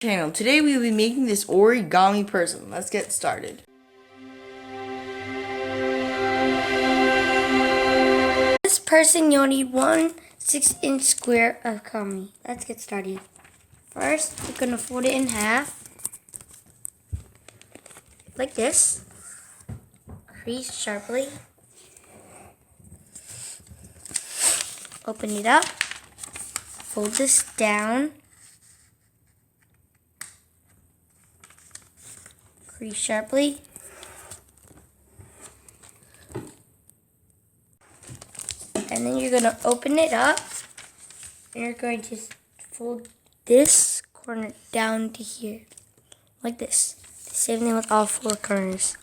Channel. Today we will be making this origami person. Let's get started. This person, you'll need one 6-inch square of origami. Let's get started. First, you're gonna fold it in half, like this. Crease sharply. Open it up. Fold this down. Crease sharply. And then you're going to open it up. And you're going to fold this corner down to here. Like this. Same thing with all four corners.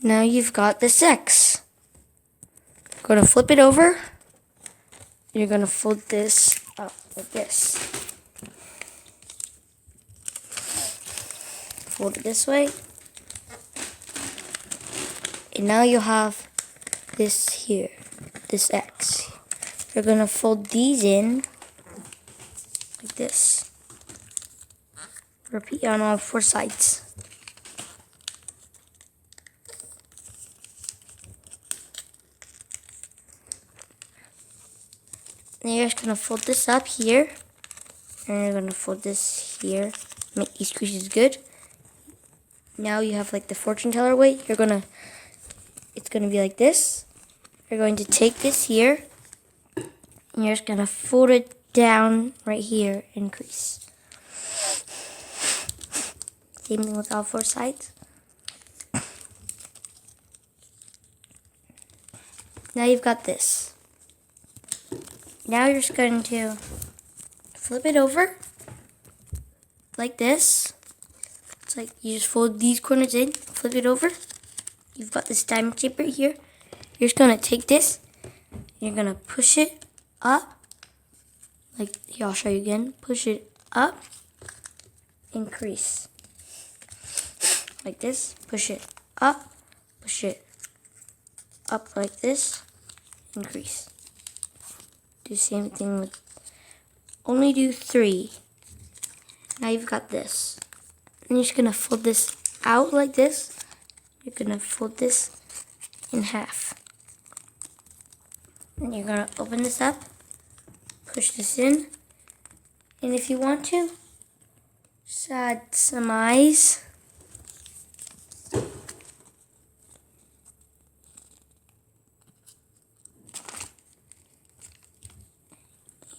Now you've got this X. You're going to flip it over. You're going to fold this up like this. Fold it this way. And now you have this here, this X. You're going to fold these in like this. Repeat on all four sides. Then you're just going to fold this up here. And you're going to fold this here. Make these creases good. Now you have like the fortune teller way. It's going to be like this. You're going to take this here. And you're just going to fold it down right here and crease. Same thing with all four sides. Now you've got this. Now you're just going to flip it over like this. It's like you just fold these corners in, flip it over. You've got this diamond shape right here. You're just going to take this, and you're going to push it up. Like, here, I'll show you again. Push it up, increase. Like this, push it up like this, increase. Do the same thing with, only do 3. Now you've got this. And you're just going to fold this out like this. You're going to fold this in half. And you're going to open this up, push this in. And if you want to, just add some eyes.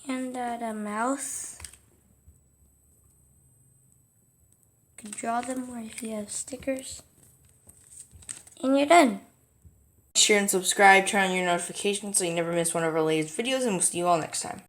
And add a mouth. You can draw them or if you have stickers. And you're done. Share and subscribe, turn on your notifications so you never miss one of our latest videos, and we'll see you all next time.